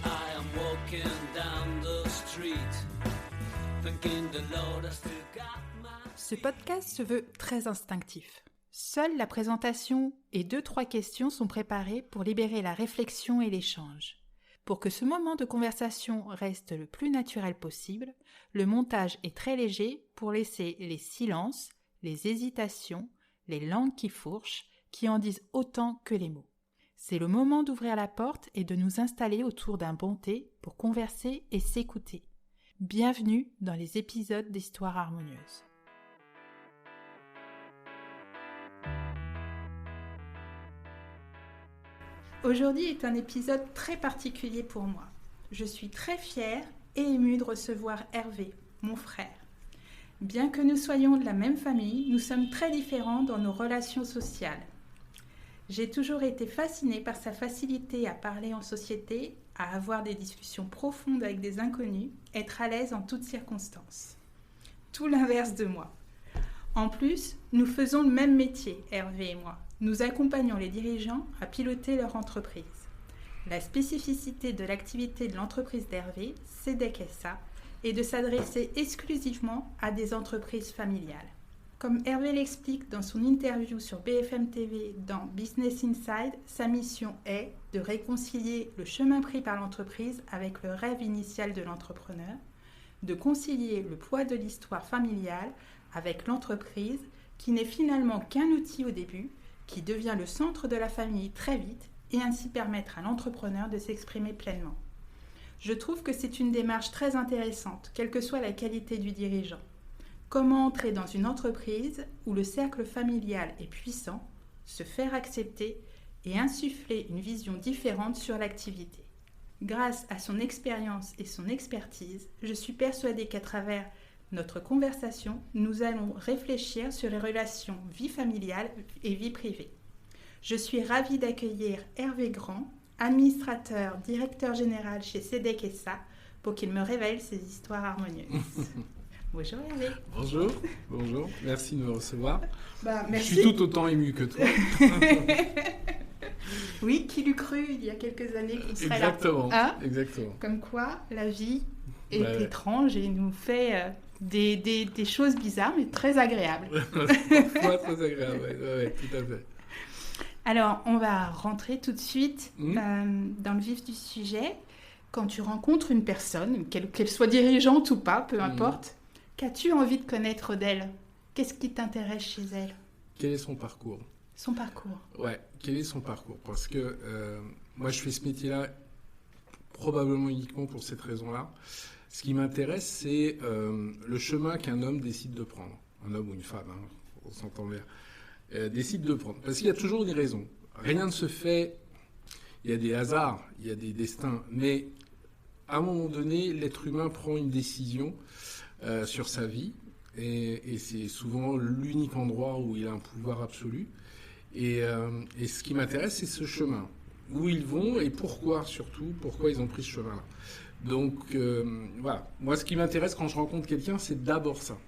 I am walking down the street, thinking the Lord has still got my... Ce podcast se veut très instinctif. Seule la présentation et 2-3 questions sont préparées pour libérer la réflexion et l'échange. Pour que ce moment de conversation reste le plus naturel possible, le montage est très léger pour laisser les silences, les hésitations, les langues qui fourchent, qui en disent autant que les mots. C'est le moment d'ouvrir la porte et de nous installer autour d'un bon thé pour converser et s'écouter. Bienvenue dans les épisodes d'Histoire harmonieuse. Aujourd'hui est un épisode très particulier pour moi. Je suis très fière et émue de recevoir Hervé, mon frère. Bien que nous soyons de la même famille, nous sommes très différents dans nos relations sociales. J'ai toujours été fascinée par sa facilité à parler en société, à avoir des discussions profondes avec des inconnus, être à l'aise en toutes circonstances. Tout l'inverse de moi. En plus, nous faisons le même métier, Hervé et moi. Nous accompagnons les dirigeants à piloter leur entreprise. La spécificité de l'activité de l'entreprise d'Hervé, CEDEC SA, est de s'adresser exclusivement à des entreprises familiales. Comme Hervé l'explique dans son interview sur BFM TV dans Business Inside, sa mission est de réconcilier le chemin pris par l'entreprise avec le rêve initial de l'entrepreneur, de concilier le poids de l'histoire familiale avec l'entreprise qui n'est finalement qu'un outil au début, qui devient le centre de la famille très vite et ainsi permettre à l'entrepreneur de s'exprimer pleinement. Je trouve que c'est une démarche très intéressante, quelle que soit la qualité du dirigeant. Comment entrer dans une entreprise où le cercle familial est puissant, se faire accepter et insuffler une vision différente sur l'activité. Grâce à son expérience et son expertise, je suis persuadée qu'à travers notre conversation, nous allons réfléchir sur les relations vie familiale et vie privée. Je suis ravie d'accueillir Hervé Grand, administrateur, directeur général chez CEDEC SA, pour qu'il me révèle ses histoires harmonieuses. Bonjour Hervé. Bonjour, merci de me recevoir. Merci. Je suis tout autant ému que toi. Oui, qui l'eût cru il y a quelques années qu'on serait Exactement, là. exactement. Comme quoi, la vie est étrange et nous fait des choses bizarres, mais très agréables. Parfois très agréable, ouais, tout à fait. Alors, on va rentrer tout de suite dans le vif du sujet. Quand tu rencontres une personne, qu'elle soit dirigeante ou pas, peu importe, qu'as-tu envie de connaître d'elle ? Qu'est-ce qui t'intéresse chez elle ? Quel est son parcours ? Son parcours. Ouais, quel est son parcours ? Parce que moi, je fais ce métier-là probablement uniquement pour cette raison-là. Ce qui m'intéresse, c'est le chemin qu'un homme décide de prendre. Un homme ou une femme, on s'entend bien. Décide de prendre. Parce qu'il y a toujours des raisons. Rien ne se fait. Il y a des hasards, il y a des destins. Mais à un moment donné, l'être humain prend une décision sur sa vie. Et c'est souvent l'unique endroit où il a un pouvoir absolu. Et ce qui m'intéresse, c'est ce chemin. Où ils vont et pourquoi surtout, pourquoi ils ont pris ce chemin-là. Donc voilà, moi ce qui m'intéresse quand je rencontre quelqu'un, c'est d'abord ça.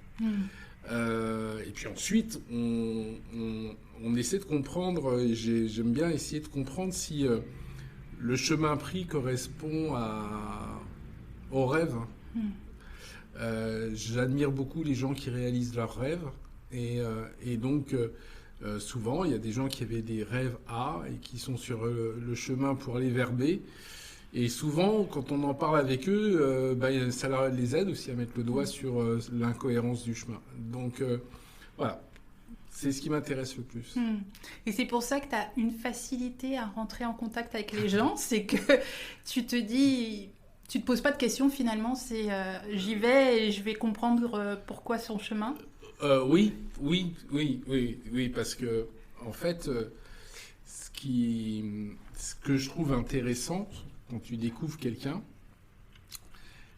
Et puis ensuite, on essaie de comprendre, et j'aime bien essayer de comprendre si le chemin pris correspond au rêve. J'admire beaucoup les gens qui réalisent leurs rêves, et donc souvent il y a des gens qui avaient des rêves A et qui sont sur le chemin pour aller vers B. Et souvent, quand on en parle avec eux, ça les aide aussi à mettre le doigt sur l'incohérence du chemin. Donc, voilà. C'est ce qui m'intéresse le plus. Et c'est pour ça que tu as une facilité à rentrer en contact avec les gens. C'est que tu te dis... Tu ne te poses pas de questions, finalement. C'est j'y vais et je vais comprendre pourquoi son chemin. Oui. Parce que, en fait, ce que je trouve intéressant... quand tu découvres quelqu'un,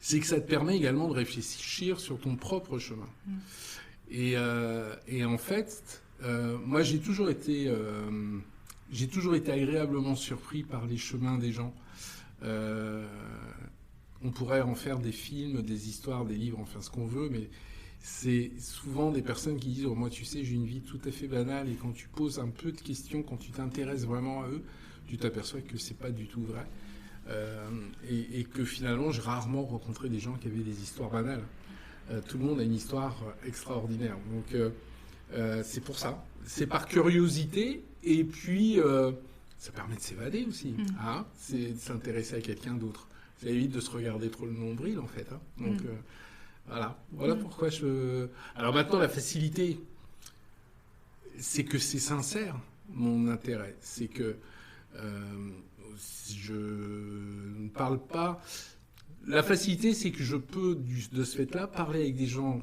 c'est que ça te permet également de réfléchir sur ton propre chemin. Et en fait, moi, j'ai toujours été agréablement surpris par les chemins des gens. On pourrait en faire des films, des histoires, des livres, enfin ce qu'on veut, mais c'est souvent des personnes qui disent « Moi, tu sais, j'ai une vie tout à fait banale. » Et quand tu poses un peu de questions, quand tu t'intéresses vraiment à eux, tu t'aperçois que c'est pas du tout vrai. Et que finalement, j'ai rarement rencontré des gens qui avaient des histoires banales. Tout le monde a une histoire extraordinaire. Donc, c'est pour ça. C'est par curiosité, et puis ça permet de s'évader aussi. Hein, c'est de s'intéresser à quelqu'un d'autre. Ça évite de se regarder trop le nombril, en fait. Hein. Donc, voilà pourquoi je... Alors maintenant, la facilité, c'est que c'est sincère, mon intérêt. C'est que je ne parle pas... La facilité, c'est que je peux, de ce fait-là, parler avec des gens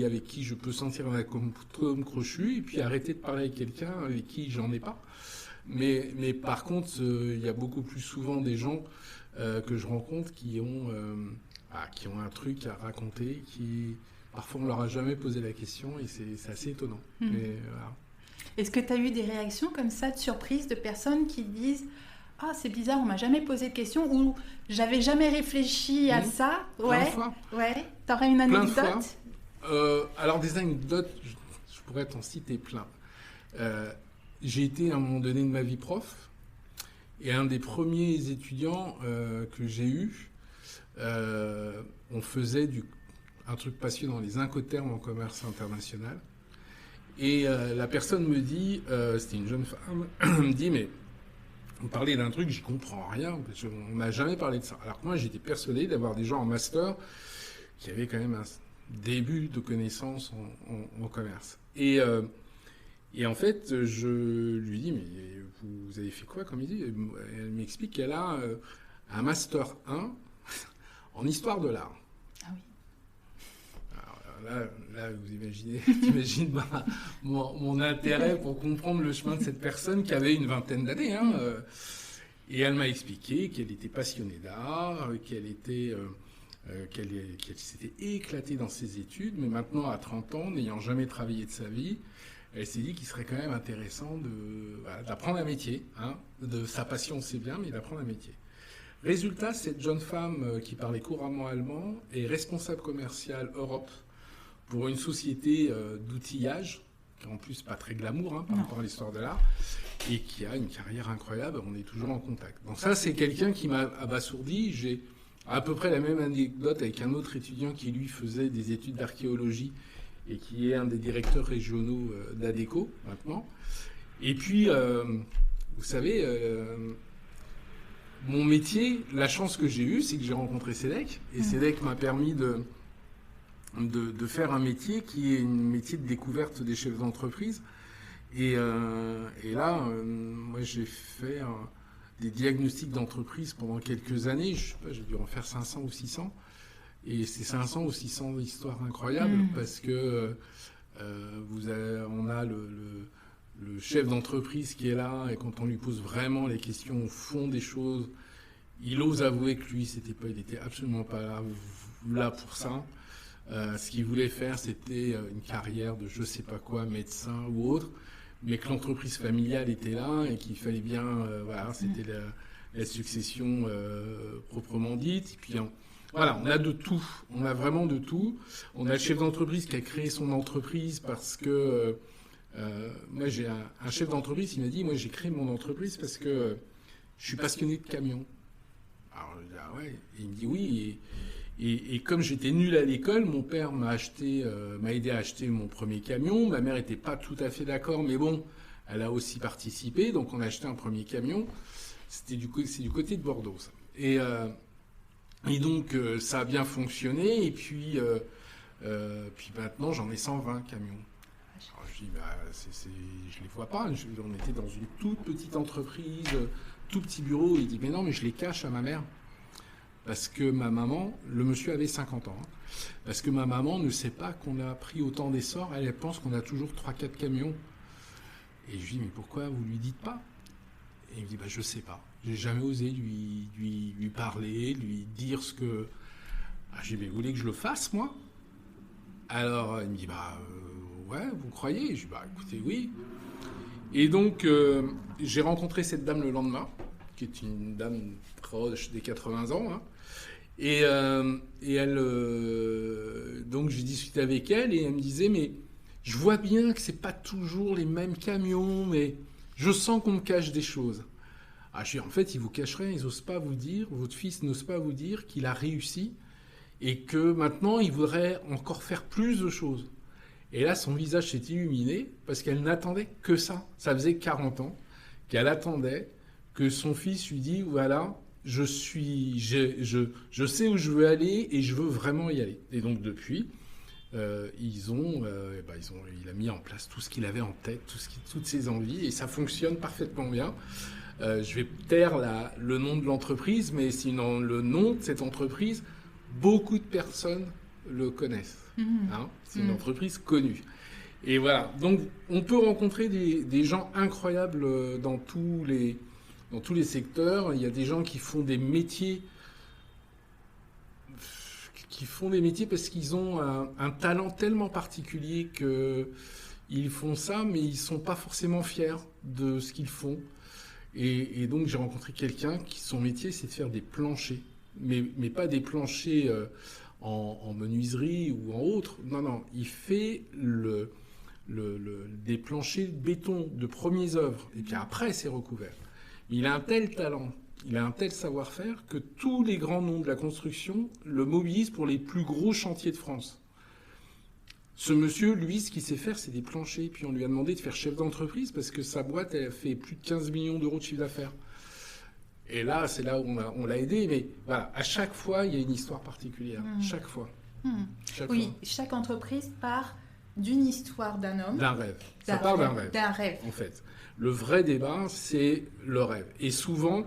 avec qui je peux sentir un atome crochu, et puis arrêter de parler avec quelqu'un avec qui j'en ai pas. Mais par contre, il y a beaucoup plus souvent des gens que je rencontre qui ont un truc à raconter, qui parfois on leur a jamais posé la question, et c'est assez étonnant. Mais, voilà. Est-ce que tu as eu des réactions comme ça de surprise de personnes qui disent « Ah, c'est bizarre, on m'a jamais posé de question » ou « J'avais jamais réfléchi à ça ». Plein de fois. Ouais. T'aurais une anecdote? Plein de fois. Alors des anecdotes, je pourrais t'en citer plein. J'ai été à un moment donné de ma vie prof, et un des premiers étudiants que j'ai eu, on faisait un truc passionnant, les incoterms en commerce international. Et la personne me dit, c'était une jeune femme, me dit, mais vous parlez d'un truc, j'y comprends rien, parce qu'on m'a jamais parlé de ça. Alors que moi, j'étais persuadé d'avoir des gens en master qui avaient quand même un début de connaissances en commerce. Et en fait, je lui dis, mais vous avez fait quoi comme idée? Elle m'explique qu'elle a un master 1 en histoire de l'art. Ah oui. Alors là, vous imaginez, mon intérêt pour comprendre le chemin de cette personne qui avait une vingtaine d'années. Hein, et elle m'a expliqué qu'elle était passionnée d'art, qu'elle s'était éclatée dans ses études, mais maintenant, à 30 ans, n'ayant jamais travaillé de sa vie, elle s'est dit qu'il serait quand même intéressant d'apprendre un métier. Hein, de sa passion, c'est bien, mais d'apprendre un métier. Résultat, cette jeune femme qui parlait couramment allemand est responsable commerciale Europe pour une société d'outillage, qui en plus pas très glamour par rapport à l'histoire de l'art, et qui a une carrière incroyable. On est toujours en contact. Donc ça, c'est quelqu'un qui m'a abasourdi. J'ai à peu près la même anecdote avec un autre étudiant qui, lui, faisait des études d'archéologie et qui est un des directeurs régionaux d'ADECO, maintenant. Et puis, vous savez... mon métier, la chance que j'ai eue, c'est que j'ai rencontré CEDEC. Et CEDEC m'a permis de faire un métier qui est un métier de découverte des chefs d'entreprise. Et là, moi, j'ai fait des diagnostics d'entreprise pendant quelques années. Je sais pas, j'ai dû en faire 500 ou 600. Et c'est 500 ou 600 histoires incroyables parce que on a le chef d'entreprise qui est là, et quand on lui pose vraiment les questions au fond des choses, il ose avouer que lui, il était absolument pas là pour ça. Ce qu'il voulait faire, c'était une carrière de je sais pas quoi, médecin ou autre, mais que l'entreprise familiale était là et qu'il fallait bien, c'était la succession proprement dite. Et puis on a de tout, on a vraiment de tout. On a le chef d'entreprise qui a créé son entreprise parce que moi, j'ai un chef d'entreprise qui m'a dit, moi, j'ai créé mon entreprise parce que je suis passionné de camions. Alors, je dis, ah ouais. Et il me dit oui. Et comme j'étais nul à l'école, mon père m'a aidé à acheter mon premier camion. Ma mère n'était pas tout à fait d'accord, mais bon, elle a aussi participé. Donc, on a acheté un premier camion. C'est du côté de Bordeaux, ça. Et donc, ça a bien fonctionné. Et puis maintenant, j'en ai 120 camions. Alors, je dis, je les vois pas. On était dans une toute petite entreprise, tout petit bureau. Il dit, mais non, mais je les cache à ma mère. Parce que ma maman, le monsieur avait 50 ans, parce que ma maman ne sait pas qu'on a pris autant d'essor. Elle pense qu'on a toujours 3-4 camions. Et je lui dis, mais pourquoi vous lui dites pas? Et il me dit, je sais pas. J'ai jamais osé lui parler, lui dire ce que... J'ai dit, mais vous voulez que je le fasse, moi? Alors, il me dit, ouais, vous croyez? Je dis, écoutez, oui. Et donc, j'ai rencontré cette dame le lendemain, qui est une dame proche des 80 ans. Hein. Et elle... donc, j'ai discuté avec elle, et elle me disait, mais je vois bien que c'est pas toujours les mêmes camions, mais je sens qu'on me cache des choses. En fait, ils vous cachent rien, ils n'osent pas vous dire, votre fils n'ose pas vous dire qu'il a réussi et que maintenant, il voudrait encore faire plus de choses. Et là, son visage s'est illuminé parce qu'elle n'attendait que ça. Ça faisait 40 ans qu'elle attendait que son fils lui dise, voilà, je sais où je veux aller et je veux vraiment y aller. Et donc, depuis, il a mis en place tout ce qu'il avait en tête, toutes ses envies, et ça fonctionne parfaitement bien. Je vais taire le nom de l'entreprise, mais sinon le nom de cette entreprise, beaucoup de personnes le connaissent. Hein, c'est une entreprise connue. Et voilà, donc on peut rencontrer des gens incroyables dans tous les secteurs. Il y a des gens qui font des métiers parce qu'ils ont un talent tellement particulier qu'ils font ça, mais ils ne sont pas forcément fiers de ce qu'ils font. Et donc j'ai rencontré quelqu'un qui, son métier, c'est de faire des planchers. Mais pas des planchers en menuiserie ou en autre. Non, il fait des planchers de béton de premières œuvres. Et puis après, c'est recouvert. Il a un tel talent, il a un tel savoir-faire que tous les grands noms de la construction le mobilisent pour les plus gros chantiers de France. Ce monsieur, lui, ce qu'il sait faire, c'est des planchers. Puis on lui a demandé de faire chef d'entreprise parce que sa boîte, elle fait plus de 15 millions d'euros de chiffre d'affaires. Et là, c'est là où on l'a aidé. Mais voilà, à chaque fois, il y a une histoire particulière. Chaque fois. Chaque entreprise part d'une histoire d'un homme. D'un rêve. Ça part d'un rêve. D'un rêve. En fait. Le vrai débat, c'est le rêve. Et souvent,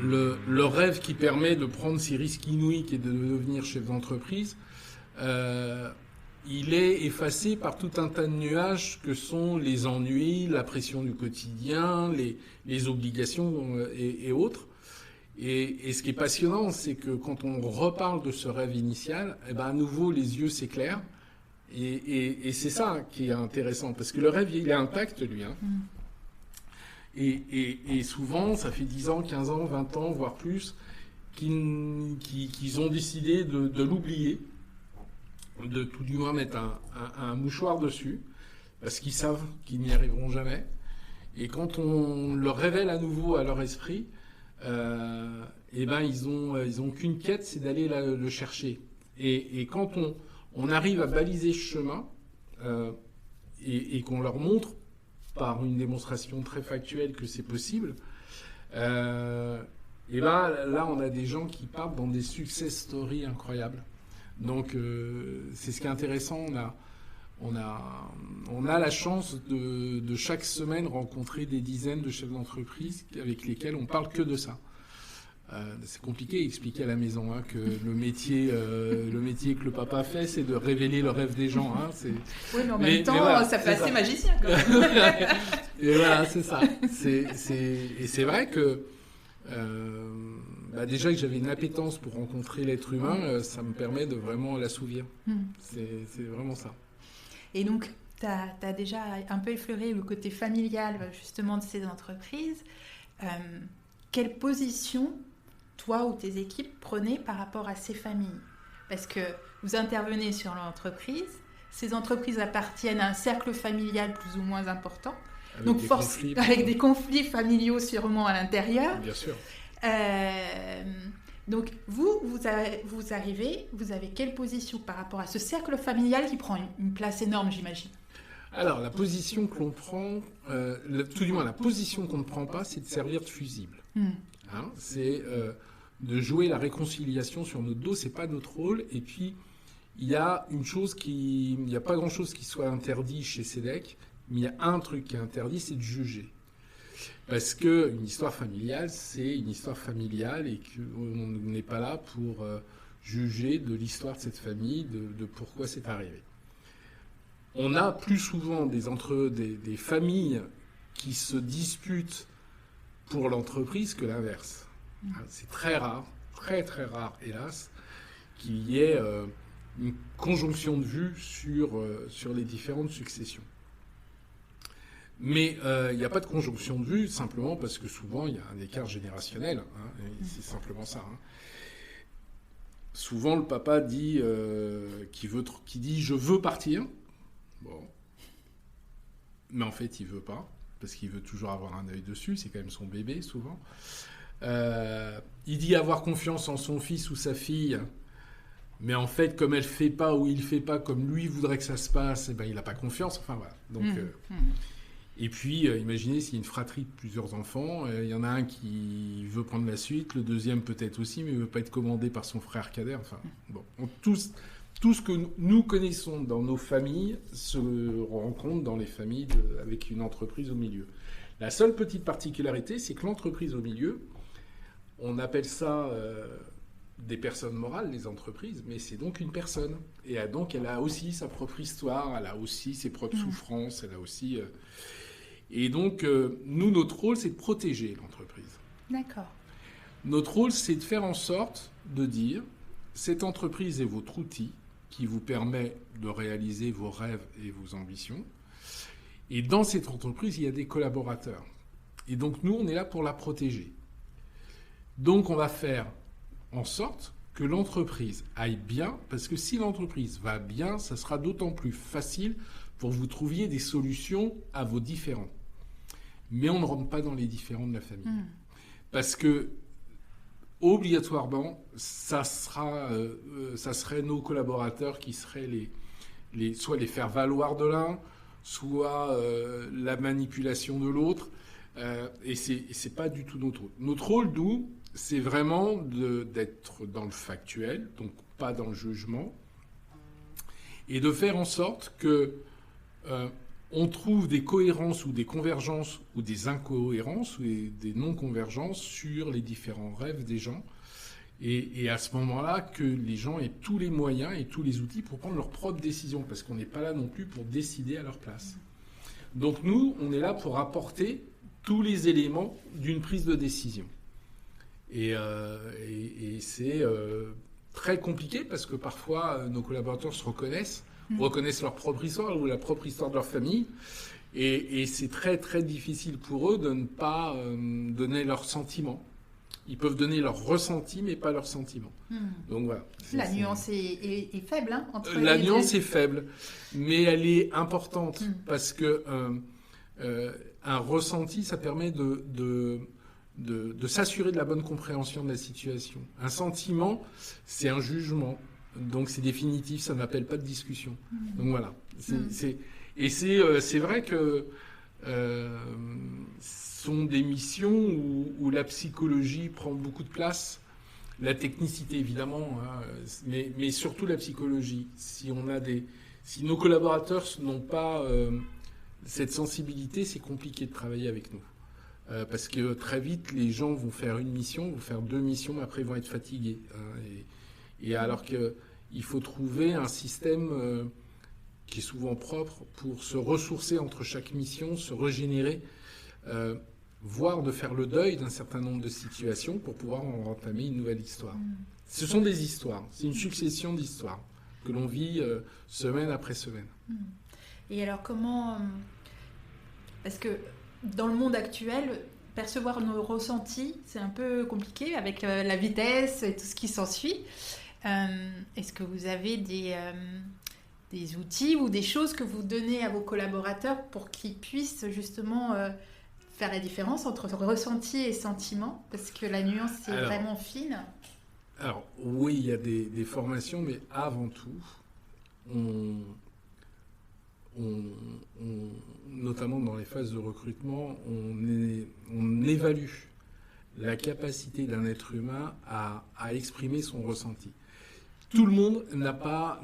le rêve qui permet de prendre ces risques inouïs et de devenir chef d'entreprise, il est effacé par tout un tas de nuages que sont les ennuis, la pression du quotidien, les obligations et autres. Et ce qui est passionnant, c'est que quand on reparle de ce rêve initial, à nouveau les yeux s'éclairent. Et c'est ça qui est intéressant, parce que le rêve, il est intact, lui. Hein. Et souvent, ça fait 10 ans, 15 ans, 20 ans, voire plus, qu'ils ont décidé de l'oublier, de tout du moins mettre un mouchoir dessus, parce qu'ils savent qu'ils n'y arriveront jamais. Et quand on le révèle à nouveau à leur esprit, ils ont qu'une quête, c'est d'aller le chercher. Et quand on arrive à baliser ce chemin et qu'on leur montre par une démonstration très factuelle que c'est possible, là on a des gens qui partent dans des success stories incroyables. Donc c'est ce qui est intéressant. On a la chance de chaque semaine rencontrer des dizaines de chefs d'entreprise avec lesquels on parle que de ça. C'est compliqué à expliquer à la maison que le métier que le papa fait, c'est de révéler le rêve des gens. Oui, mais en même temps, voilà, ça fait assez magicien quand même. Et voilà, c'est ça. Et c'est vrai que déjà que j'avais une appétence pour rencontrer l'être humain, ça me permet de vraiment l'assouvir. C'est vraiment ça. Et donc, tu as déjà un peu effleuré le côté familial justement de ces entreprises. Quelle position toi ou tes équipes prenez par rapport à ces familles? Parce que vous intervenez sur l'entreprise, ces entreprises appartiennent à un cercle familial plus ou moins important, avec des conflits familiaux sûrement à l'intérieur. Bien sûr. Donc vous arrivez, vous avez quelle position par rapport à ce cercle familial qui prend une place énorme, j'imagine? Alors la position que l'on prend, tout du moins la position qu'on ne prend pas, c'est de servir de fusible. C'est de jouer la réconciliation sur notre dos, c'est pas notre rôle. Et puis il y a il n'y a pas grand chose qui soit interdit chez SEDEC, mais il y a un truc qui est interdit, c'est de juger. Parce que une histoire familiale, c'est une histoire familiale et qu'on n'est pas là pour juger de l'histoire de cette famille, de pourquoi c'est arrivé. On a plus souvent des familles qui se disputent pour l'entreprise que l'inverse. C'est très rare, très très rare, hélas, qu'il y ait une conjonction de vues sur les différentes successions. Mais il n'y a pas de conjonction de vues simplement parce que souvent il y a un écart générationnel. C'est simplement ça. Souvent le papa dit qui dit je veux partir. Bon. Mais en fait il veut pas. parce qu'il veut toujours avoir un œil dessus, c'est quand même son bébé souvent. Il dit avoir confiance en son fils ou sa fille, mais en fait, comme elle fait pas ou il fait pas comme lui voudrait que ça se passe, eh ben, il n'a pas confiance. Enfin voilà. Donc, et puis, imaginez s'il y a une fratrie de plusieurs enfants, il y en a un qui veut prendre la suite, le deuxième peut-être aussi, mais il veut pas être commandé par son frère cadet. Enfin, bon, tout ce que nous connaissons dans nos familles se rencontre dans les familles avec une entreprise au milieu. La seule petite particularité, c'est que l'entreprise au milieu, on appelle ça des personnes morales, les entreprises, mais c'est donc une personne. Et donc, elle a aussi sa propre histoire, elle a aussi ses propres souffrances, elle a aussi... Et donc, nous, notre rôle, c'est de protéger l'entreprise. D'accord. Notre rôle, c'est de faire en sorte de dire, cette entreprise est votre outil qui vous permet de réaliser vos rêves et vos ambitions. Et dans cette entreprise, il y a des collaborateurs. Et donc, nous, on est là pour la protéger. Donc, on va faire en sorte que l'entreprise aille bien, parce que si l'entreprise va bien, ça sera d'autant plus facile pour que vous trouviez des solutions à vos différends. Mais on ne rentre pas dans les différends de la famille. Parce que, obligatoirement, ça serait nos collaborateurs qui seraient soit les faire valoir de l'un, soit la manipulation de l'autre. Et c'est pas du tout notre rôle. Notre rôle, nous, c'est vraiment d'être dans le factuel, donc pas dans le jugement, et de faire en sorte que on trouve des cohérences ou des convergences ou des incohérences ou des non-convergences sur les différents rêves des gens. Et à ce moment-là, que les gens aient tous les moyens et tous les outils pour prendre leurs propres décisions, parce qu'on n'est pas là non plus pour décider à leur place. Donc nous, on est là pour apporter tous les éléments d'une prise de décision. Et c'est très compliqué parce que parfois nos collaborateurs se reconnaissent leur propre histoire ou la propre histoire de leur famille. Et c'est très très difficile pour eux de ne pas donner leurs sentiments. Ils peuvent donner leur ressenti, mais pas leurs sentiments. Donc voilà. La nuance est faible, hein, entre la les nuance deux. est faible, mais elle est importante parce que un ressenti, ça permet de s'assurer de la bonne compréhension de la situation. Un sentiment, c'est un jugement. Donc c'est définitif, ça n'appelle pas de discussion. Donc voilà. C'est vrai que sont des missions où la psychologie prend beaucoup de place, la technicité évidemment, hein, mais surtout la psychologie. Si nos collaborateurs n'ont pas cette sensibilité, c'est compliqué de travailler avec nous. Parce que très vite, les gens vont faire une mission, vont faire 2 missions, mais après ils vont être fatigués. Hein, et alors qu'il faut trouver un système qui est souvent propre pour se ressourcer entre chaque mission, se régénérer, voire de faire le deuil d'un certain nombre de situations pour pouvoir en entamer une nouvelle histoire. Ce sont des histoires, c'est une succession d'histoires que l'on vit semaine après semaine. Et alors comment... Parce que dans le monde actuel, percevoir nos ressentis, c'est un peu compliqué avec la vitesse et tout ce qui s'ensuit. Est-ce que vous avez des outils ou des choses que vous donnez à vos collaborateurs pour qu'ils puissent justement faire la différence entre ressenti et sentiment? Parce que la nuance est vraiment fine. Alors oui, il y a des formations, mais avant tout, notamment dans les phases de recrutement, on évalue la capacité d'un être humain à exprimer son ressenti. Tout le monde n'a pas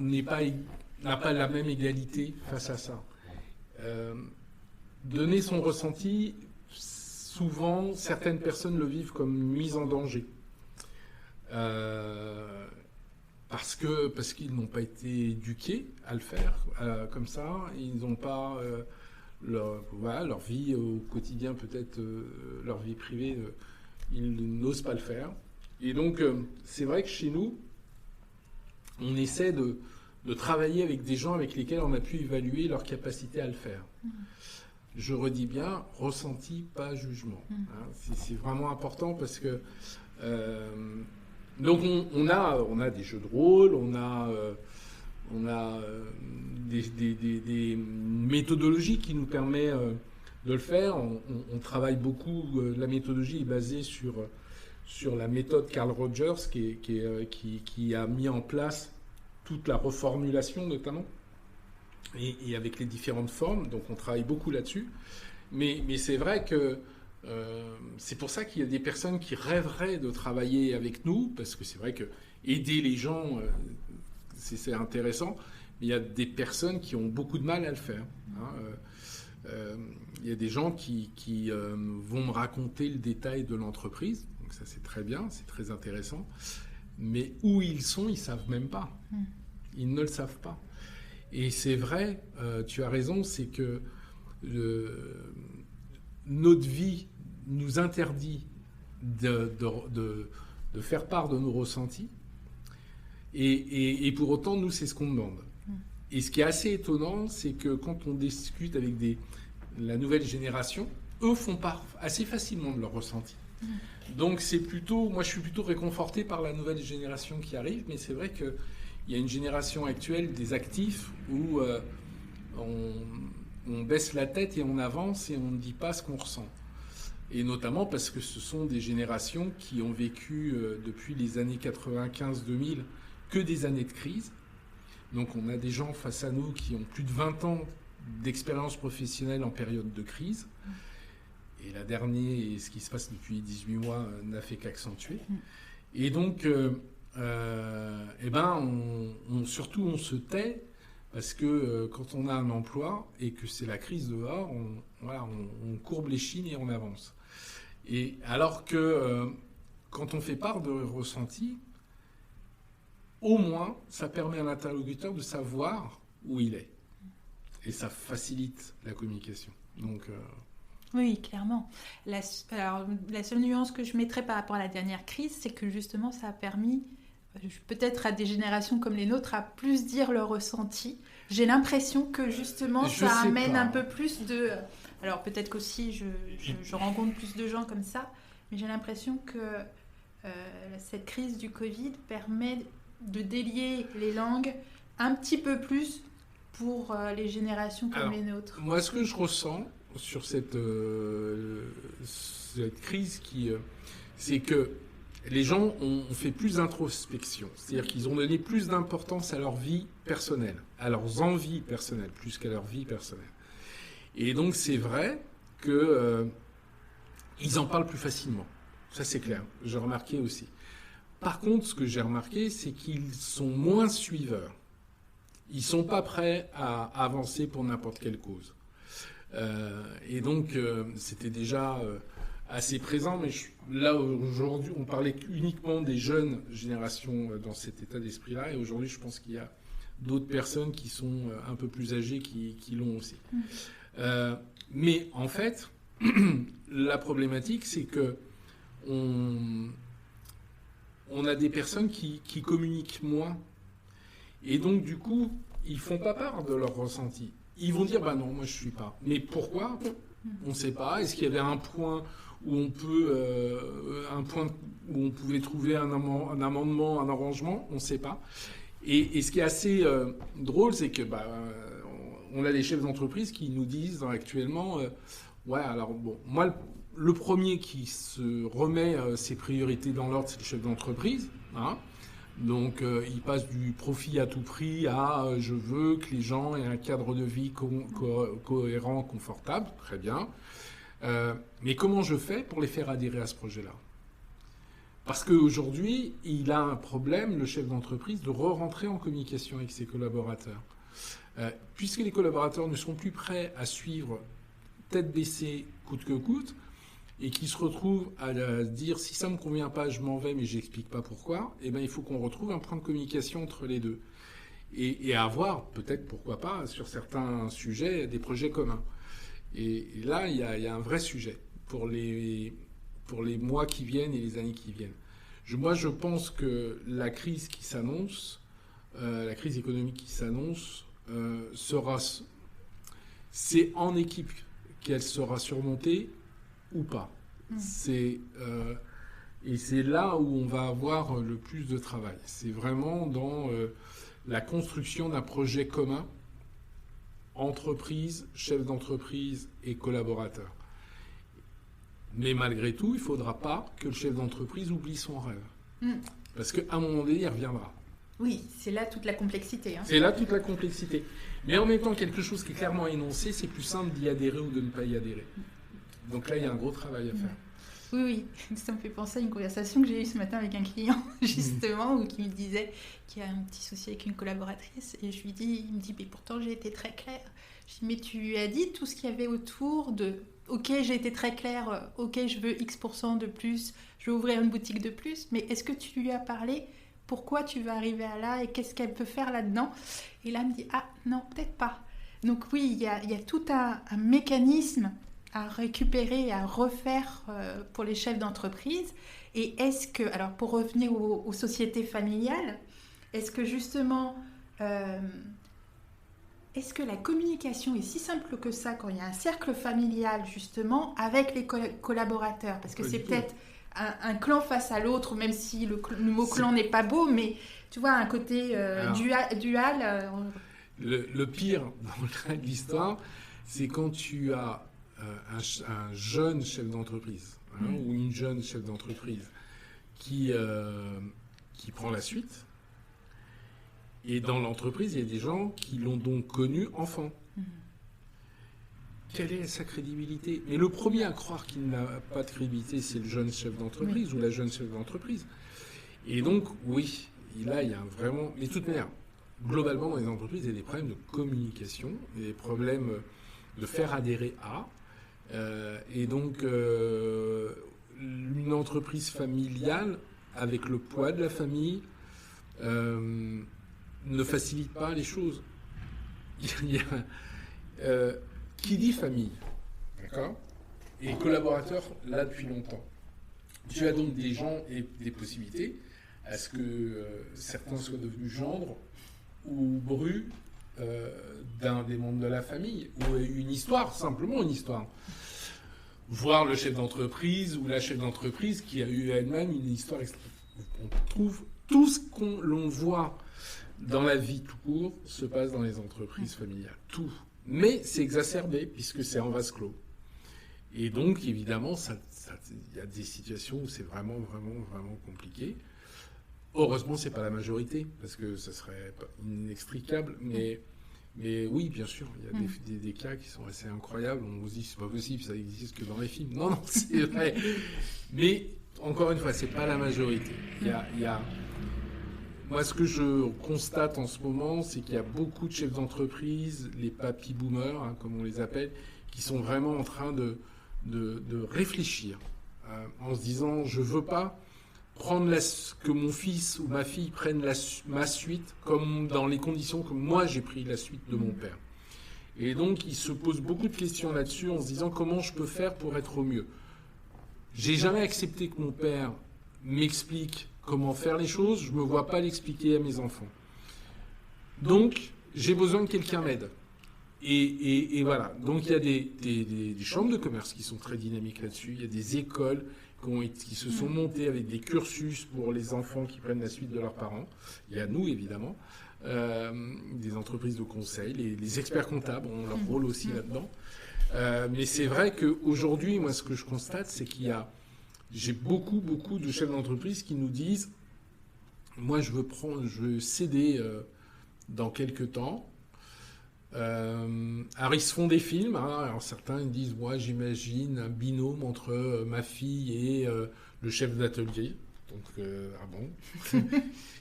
la même égalité face à ça. Donner son ressenti, souvent, certaines personnes le vivent comme une mise en danger. Parce qu'ils n'ont pas été éduqués à le faire comme ça. Ils n'ont pas leur vie au quotidien, peut-être leur vie privée, ils n'osent pas le faire. Et donc, c'est vrai que chez nous, on essaie de travailler avec des gens avec lesquels on a pu évaluer leur capacité à le faire. Je redis bien, ressenti, pas jugement. Hein, c'est vraiment important parce que... donc on a des jeux de rôle, on a des méthodologies qui nous permettent le faire. On travaille beaucoup. La méthodologie est basée sur la méthode Carl Rogers qui a mis en place toute la reformulation notamment et avec les différentes formes. Donc on travaille beaucoup là-dessus. Mais c'est vrai que c'est pour ça qu'il y a des personnes qui rêveraient de travailler avec nous, parce que c'est vrai que aider les gens, c'est intéressant, mais il y a des personnes qui ont beaucoup de mal à le faire. Il y a des gens qui vont me raconter le détail de l'entreprise, donc ça c'est très bien, c'est très intéressant, mais où ils sont, ils ne savent même pas. Ils ne le savent pas. Et c'est vrai, tu as raison, c'est que notre vie nous interdit de faire part de nos ressentis, et pour autant, nous, c'est ce qu'on demande. Et ce qui est assez étonnant, c'est que quand on discute avec la nouvelle génération, eux font part assez facilement de leurs ressentis. Donc moi je suis plutôt réconforté par la nouvelle génération qui arrive, mais c'est vrai qu'il y a une génération actuelle des actifs où on baisse la tête et on avance et on ne dit pas ce qu'on ressent. Et notamment parce que ce sont des générations qui ont vécu depuis les années 95-2000 que des années de crise. Donc on a des gens face à nous qui ont plus de 20 ans d'expérience professionnelle en période de crise. Et la dernière, et ce qui se passe depuis 18 mois, n'a fait qu'accentuer. Et donc, surtout on se tait, parce que quand on a un emploi et que c'est la crise dehors, on courbe les chines et on avance. Et alors que quand on fait part de ressenti, au moins, ça permet à l'interlocuteur de savoir où il est. Et ça facilite la communication. Donc, Oui, clairement. La seule nuance que je mettrais par rapport à la dernière crise, c'est que justement, ça a permis, peut-être à des générations comme les nôtres, à plus dire leur ressenti. J'ai l'impression que justement, ça amène un peu plus de... Alors peut-être qu'aussi, je rencontre plus de gens comme ça, mais j'ai l'impression que cette crise du Covid permet de délier les langues un petit peu plus pour les générations comme les nôtres. Moi, ce que je ressens sur cette crise, c'est que les gens ont fait plus d'introspection. C'est-à-dire qu'ils ont donné plus d'importance à leur vie personnelle, à leurs envies personnelles, plus qu'à leur vie personnelle. Et donc, c'est vrai qu'ils en parlent plus facilement. Ça, c'est clair. J'ai remarqué aussi. Par contre, ce que j'ai remarqué, c'est qu'ils sont moins suiveurs. Ils ne sont pas prêts à avancer pour n'importe quelle cause. Et donc, c'était déjà assez présent. Mais là, aujourd'hui, on parlait uniquement des jeunes générations dans cet état d'esprit-là. Et aujourd'hui, je pense qu'il y a d'autres personnes qui sont un peu plus âgées qui l'ont aussi. Mais en fait, la problématique, c'est que on a des personnes qui communiquent moins. Et donc, du coup, ils ne font pas part de leur ressenti. Ils vont dire, bah non, moi je ne suis pas. Mais pourquoi ? On ne sait pas. Est-ce qu'il y avait un point où on pouvait trouver un amendement, un arrangement ? On ne sait pas. Et ce qui est assez drôle, c'est que on a des chefs d'entreprise qui nous disent actuellement, alors bon, moi le premier qui se remet ses priorités dans l'ordre, c'est le chef d'entreprise. Donc, il passe du profit à tout prix à je veux que les gens aient un cadre de vie cohérent, confortable. Très bien. Mais comment je fais pour les faire adhérer à ce projet-là ? Parce qu'aujourd'hui, il a un problème, le chef d'entreprise, de re-rentrer en communication avec ses collaborateurs. Puisque les collaborateurs ne sont plus prêts à suivre tête baissée, coûte que coûte, et qui se retrouvent à dire si ça ne me convient pas, je m'en vais, mais je n'explique pas pourquoi, il faut qu'on retrouve un point de communication entre les deux. Et avoir, peut-être, pourquoi pas, sur certains sujets, des projets communs. Et là, il y a un vrai sujet pour les mois qui viennent et les années qui viennent. Moi, je pense que la crise qui s'annonce, la crise économique qui s'annonce, c'est en équipe qu'elle sera surmontée, ou pas. Et c'est là où on va avoir le plus de travail. C'est vraiment dans la construction d'un projet commun entreprise, chef d'entreprise et collaborateur. Mais malgré tout, il ne faudra pas que le chef d'entreprise oublie son rêve. Parce qu'à un moment donné, il reviendra. Oui, c'est là toute la complexité. C'est là toute la complexité. Mais en même temps, quelque chose qui est clairement énoncé, c'est plus simple d'y adhérer ou de ne pas y adhérer. Donc là, il y a un gros travail à faire. Oui, ça me fait penser à une conversation que j'ai eue ce matin avec un client, justement, où qui me disait qu'il y a un petit souci avec une collaboratrice. Et je lui dis, il me dit, mais pourtant j'ai été très claire. Je dis, mais tu lui as dit tout ce qu'il y avait autour de, ok, j'ai été très claire, ok, je veux X% de plus, je veux ouvrir une boutique de plus, mais est-ce que tu lui as parlé pourquoi tu veux arriver à là et qu'est-ce qu'elle peut faire là-dedans? Et là, elle me dit, ah non, peut-être pas. Donc oui, il y a tout un mécanisme à récupérer et à refaire pour les chefs d'entreprise. Et est-ce que, alors pour revenir aux sociétés familiales, est-ce que justement, est-ce que la communication est si simple que ça quand il y a un cercle familial justement avec les collaborateurs? Parce que c'est peut-être un clan face à l'autre, même si le mot clan n'est pas beau, mais tu vois, un côté dual. Le pire dans l'histoire, c'est quand tu as un jeune chef d'entreprise ou une jeune chef d'entreprise qui prend la suite. Et dans l'entreprise, il y a des gens qui l'ont donc connu enfant. Quelle est sa crédibilité? Mais le premier à croire qu'il n'a pas de crédibilité, c'est le jeune chef d'entreprise ou la jeune chef d'entreprise. Et donc, oui, là, il y a vraiment... Mais de toute manière, globalement, dans les entreprises, il y a des problèmes de communication, il y a des problèmes de faire adhérer à... et donc, une entreprise familiale, avec le poids de la famille, ne facilite pas les choses. Qui dit famille, d'accord, et collaborateur, là, depuis longtemps. Tu as donc des gens et des possibilités à ce que certains soient devenus gendres ou brus d'un des membres de la famille, ou une histoire, simplement une histoire. Voir le chef d'entreprise ou la chef d'entreprise qui a eu elle-même une histoire extrêmement... On trouve tout ce l'on voit dans la vie tout court se passe dans les entreprises familiales. Tout. Mais c'est exacerbé puisque c'est en vase clos. Et donc, évidemment, il y a des situations où c'est vraiment, vraiment, vraiment compliqué. Heureusement, c'est pas la majorité parce que ça serait inextricable. Mais oui, bien sûr, il y a des cas qui sont assez incroyables. On se dit, c'est pas possible, ça existe que dans les films. Non, c'est vrai. Mais encore une fois, c'est pas la majorité. Moi, ce que je constate en ce moment, c'est qu'il y a beaucoup de chefs d'entreprise, les papy boomers, comme on les appelle, qui sont vraiment en train de réfléchir en se disant, je veux pas prendre que mon fils ou ma fille prenne ma suite comme dans les conditions que moi j'ai pris la suite de mon père. Et donc, ils se posent beaucoup de questions là-dessus en se disant comment je peux faire pour être au mieux. J'ai jamais accepté que mon père m'explique comment faire les choses, je ne me vois pas l'expliquer à mes enfants. Donc, j'ai besoin que quelqu'un m'aide. Et voilà. Donc, il y a des chambres de commerce qui sont très dynamiques là-dessus. Il y a des écoles qui se sont montées avec des cursus pour les enfants qui prennent la suite de leurs parents. Il y a nous, évidemment, des entreprises de conseil, les experts comptables ont leur rôle aussi là-dedans. Mais c'est vrai qu'aujourd'hui, moi, ce que je constate, c'est j'ai beaucoup de chefs d'entreprise qui nous disent « Moi, je veux céder dans quelques temps. » Alors, ils se font des films. Alors, certains ils disent « Moi, j'imagine un binôme entre ma fille et le chef d'atelier. » Donc, ah bon.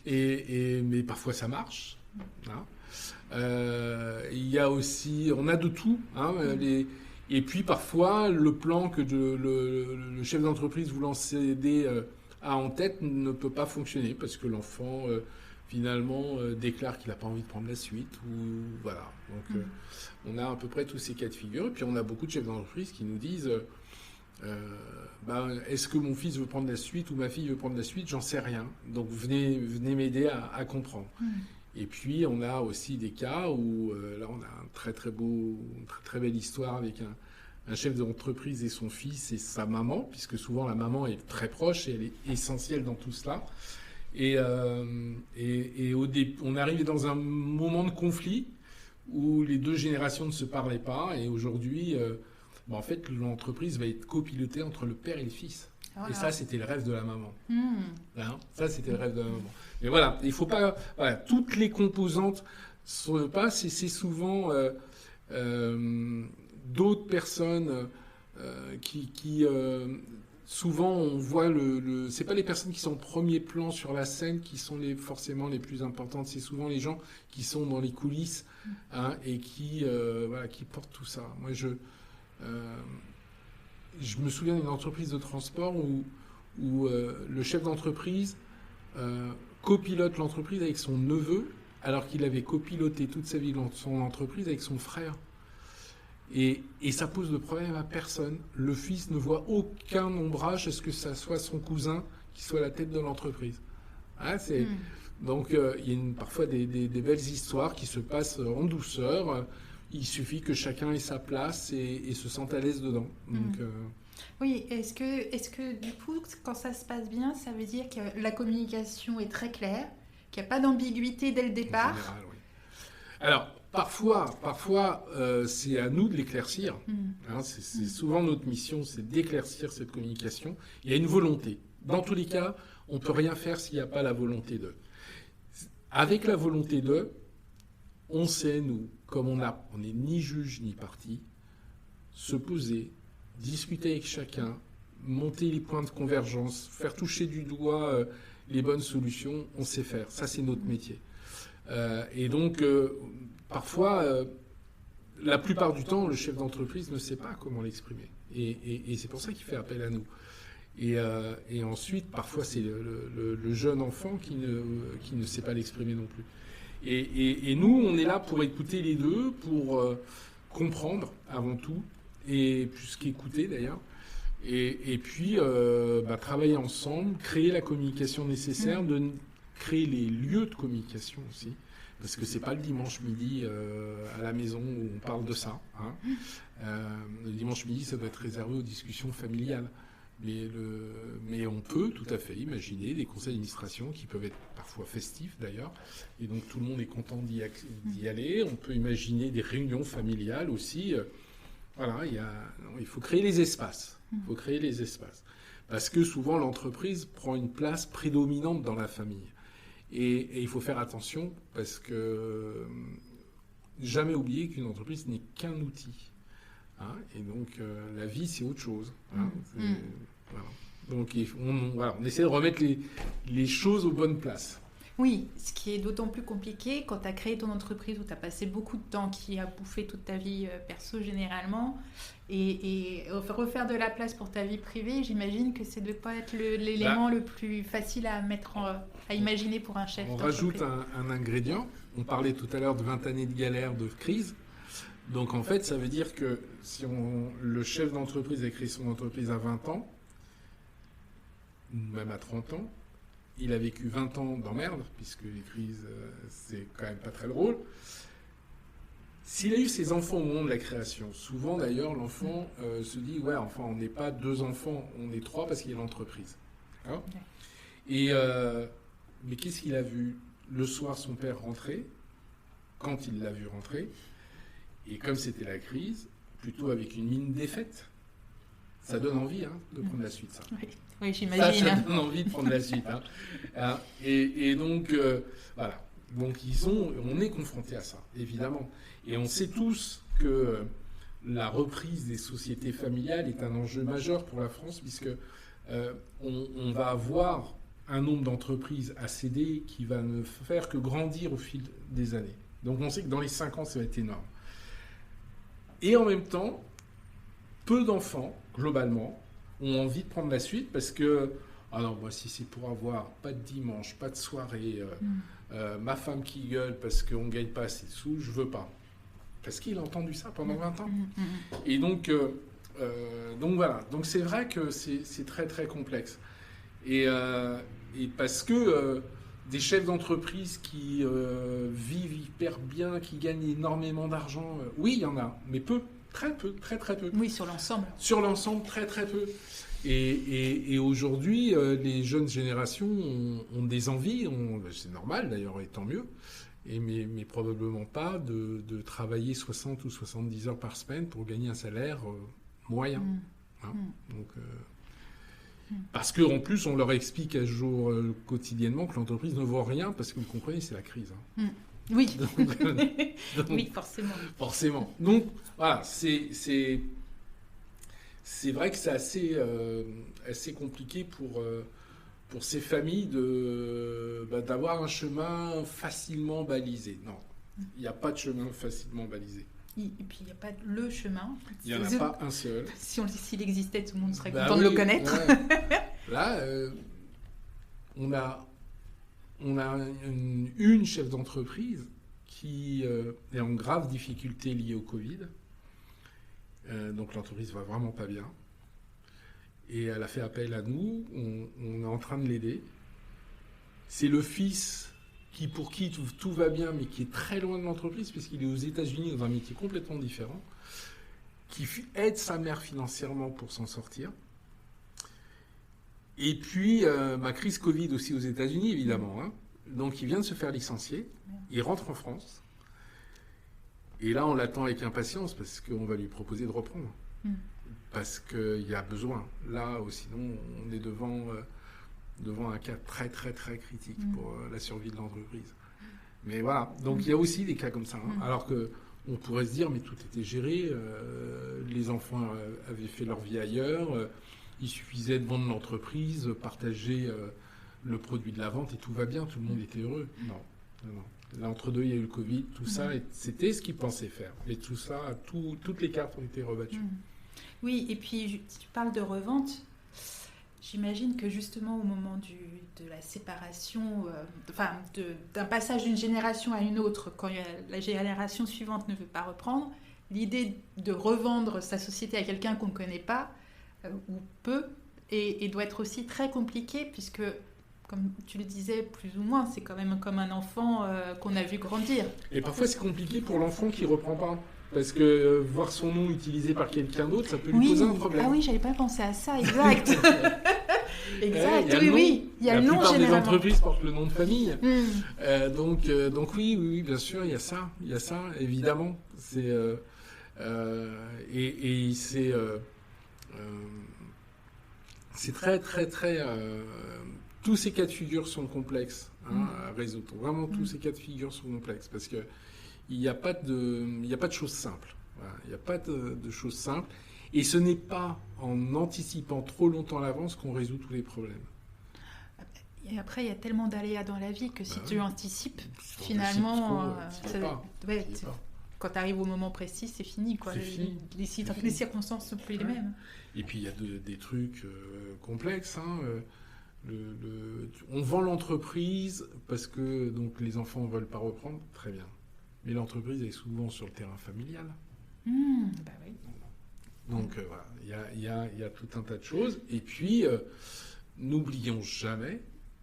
Mais parfois, ça marche. Il y a aussi... On a de tout. Et puis parfois, le plan que le chef d'entreprise voulant céder a en tête ne peut pas fonctionner parce que l'enfant finalement déclare qu'il n'a pas envie de prendre la suite. Voilà. Donc on a à peu près tous ces cas de figure. Et puis on a beaucoup de chefs d'entreprise qui nous disent est-ce que mon fils veut prendre la suite ou ma fille veut prendre la suite? J'en sais rien. Donc venez m'aider à comprendre. Et puis, on a aussi des cas où, là, on a une très belle histoire avec un chef d'entreprise et son fils et sa maman, puisque souvent la maman est très proche et elle est essentielle dans tout cela. Et on arrive dans un moment de conflit où les deux générations ne se parlaient pas. Et aujourd'hui, en fait, l'entreprise va être copilotée entre le père et le fils. Voilà. Et ça, c'était le rêve de la maman. Hein, ça, c'était le rêve de la maman. Mais voilà, il ne faut pas... Voilà, toutes les composantes se passent et c'est souvent d'autres personnes qui souvent, on voit c'est pas les personnes qui sont en premier plan sur la scène qui sont forcément les plus importantes. C'est souvent les gens qui sont dans les coulisses hein, et qui portent tout ça. Moi, je me souviens d'une entreprise de transport où le chef d'entreprise copilote l'entreprise avec son neveu, alors qu'il avait copiloté toute sa vie dans son entreprise avec son frère. Et ça pose de problème à personne. Le fils ne voit aucun ombrage à ce que ça soit son cousin qui soit à la tête de l'entreprise. Hein, donc, il y a parfois des belles histoires qui se passent en douceur. Il suffit que chacun ait sa place et se sente à l'aise dedans. Donc, Oui, est-ce que du coup, quand ça se passe bien, ça veut dire que la communication est très claire, qu'il n'y a pas d'ambiguïté dès le départ? En général, oui. Alors, parfois c'est à nous de l'éclaircir. Hein, c'est souvent notre mission, c'est d'éclaircir cette communication. Il y a une volonté. Dans tous les cas, on ne peut rien faire s'il n'y a pas la volonté d'eux. Avec la volonté d'eux, on sait, nous, comme on n'est ni juge ni parti, se poser, discuter avec chacun, monter les points de convergence, faire toucher du doigt les bonnes solutions, on sait faire. Ça, c'est notre métier. Et donc, parfois, la plupart du temps, le chef d'entreprise ne sait pas comment l'exprimer. Et c'est pour ça qu'il fait appel à nous. Et ensuite, parfois, c'est le jeune enfant qui ne sait pas l'exprimer non plus. Et nous, on est là pour écouter les deux, pour comprendre avant tout, et plus qu'écouter d'ailleurs. Et puis, travailler ensemble, créer la communication nécessaire, créer les lieux de communication aussi. Parce que c'est pas le dimanche midi à la maison où on parle de ça. Hein. Le dimanche midi, ça doit être réservé aux discussions familiales. Mais on peut tout à fait imaginer des conseils d'administration qui peuvent être parfois festifs d'ailleurs. Et donc tout le monde est content d'y aller. On peut imaginer des réunions familiales aussi. Voilà, il faut créer les espaces. Il faut créer les espaces. Parce que souvent l'entreprise prend une place prédominante dans la famille. Et il faut faire attention parce que jamais oublier qu'une entreprise n'est qu'un outil. Hein, et donc la vie, c'est autre chose. Hein, voilà. Donc on essaie de remettre les choses aux bonnes places. Oui, ce qui est d'autant plus compliqué quand tu as créé ton entreprise où tu as passé beaucoup de temps, qui a bouffé toute ta vie perso généralement, et refaire de la place pour ta vie privée, j'imagine que c'est de pas être l'élément le plus facile à mettre à imaginer pour un chef d'entreprise. On rajoute un ingrédient. On parlait tout à l'heure de 20 années de galère, de crise. Donc en fait, ça veut dire que si le chef d'entreprise a créé son entreprise à 20 ans, même à 30 ans, il a vécu 20 ans d'emmerde, puisque les crises, c'est quand même pas très drôle. S'il a eu ses enfants au moment de la création, souvent d'ailleurs, l'enfant se dit, ouais, enfin, on n'est pas 2 enfants, on est 3 parce qu'il y a l'entreprise. D'accord ? Et mais qu'est-ce qu'il a vu ? Le soir, son père rentrer, quand il l'a vu rentrer, et comme c'était la crise, plutôt avec une mine défaite. Ça donne envie de prendre la suite, ça. Oui, j'imagine. Ça donne envie de prendre la suite. Et donc, voilà. Donc, on est confronté à ça, évidemment. Et on sait tous que la reprise des sociétés familiales est un enjeu majeur pour la France, puisque on va avoir un nombre d'entreprises à céder qui va ne faire que grandir au fil des années. Donc, on sait que dans les 5 ans, ça va être énorme. Et en même temps, peu d'enfants, globalement, ont envie de prendre la suite parce que, moi, si c'est pour avoir pas de dimanche, pas de soirée, ma femme qui gueule parce qu'on ne gagne pas assez de sous, je veux pas. Parce qu'il a entendu ça pendant 20 ans. Et donc voilà. Donc c'est vrai que c'est très, très complexe. Et parce que des chefs d'entreprise qui vivent hyper bien, qui gagnent énormément d'argent, oui, il y en a, mais peu. Très peu, très très peu. Oui, sur l'ensemble. Sur l'ensemble, très très peu. Et aujourd'hui, les jeunes générations ont des envies, c'est normal d'ailleurs, et tant mieux. mais probablement pas de travailler 60 ou 70 heures par semaine pour gagner un salaire moyen. Hein. Donc, parce qu'en plus, on leur explique à jour quotidiennement que l'entreprise ne vaut rien, parce que vous comprenez, c'est la crise. Hein. Oui. Donc, Oui, forcément. Forcément. Donc, voilà, c'est vrai que c'est assez compliqué pour ces familles d'avoir un chemin facilement balisé. Non, il n'y a pas de chemin facilement balisé. Et puis, il n'y a pas le chemin. Il n'y en a pas un seul. S'il existait, tout le monde serait content de le connaître. Ouais. Là, on a une chef d'entreprise qui est en grave difficulté liée au Covid. Donc l'entreprise va vraiment pas bien. Et elle a fait appel à nous. On est en train de l'aider. C'est le fils pour qui tout va bien, mais qui est très loin de l'entreprise, puisqu'il est aux États-Unis dans un métier complètement différent, qui aide sa mère financièrement pour s'en sortir. Et puis, crise Covid aussi aux États-Unis, évidemment. Hein. Donc, il vient de se faire licencier. Il rentre en France. Et là, on l'attend avec impatience parce qu'on va lui proposer de reprendre. Parce qu'il y a besoin. Là, sinon, on est devant un cas très, très, très critique pour la survie de l'entreprise. Mais voilà. Donc, il y a aussi des cas comme ça. Hein. Alors qu'on pourrait se dire, mais tout était géré. Les enfants avaient fait leur vie ailleurs. Il suffisait de vendre l'entreprise, partager le produit de la vente et tout va bien, tout le monde était heureux. Non. Là, entre deux, il y a eu le Covid, tout ça, et c'était ce qu'ils pensaient faire. Et tout ça, toutes les cartes ont été rebattues. Oui, et puis tu parles de revente. J'imagine que justement au moment de la séparation, d'un passage d'une génération à une autre, quand la génération suivante ne veut pas reprendre, l'idée de revendre sa société à quelqu'un qu'on ne connaît pas, ou peu, et doit être aussi très compliqué, puisque, comme tu le disais, plus ou moins, c'est quand même comme un enfant qu'on a vu grandir. Et parfois, c'est compliqué pour l'enfant qui ne reprend pas. Parce que voir son nom utilisé par quelqu'un d'autre, ça peut lui poser un problème. Ah oui, j'avais pas pensé à ça, exact. Exact, oui. Il y a le nom, la plupart généralement. des entreprises portent le nom de famille. Donc oui, bien sûr, il y a ça, évidemment. C'est c'est très, très, très. Tous ces cas de figure sont complexes à résoudre. Vraiment, tous ces cas de figure sont complexes parce que il n'y a pas de choses simples. Voilà. Il n'y a pas de choses simples. Et ce n'est pas en anticipant trop longtemps à l'avance qu'on résout tous les problèmes. Et après, il y a tellement d'aléas dans la vie que si tu anticipes, finalement, quand tu arrives au moment précis, c'est fini. Quoi. Les circonstances ne sont plus les mêmes. Et puis, il y a des trucs complexes. Hein. On vend l'entreprise parce que donc, les enfants ne veulent pas reprendre. Très bien. Mais l'entreprise est souvent sur le terrain familial. Bah oui. Donc voilà, il y a tout un tas de choses. Et puis, n'oublions jamais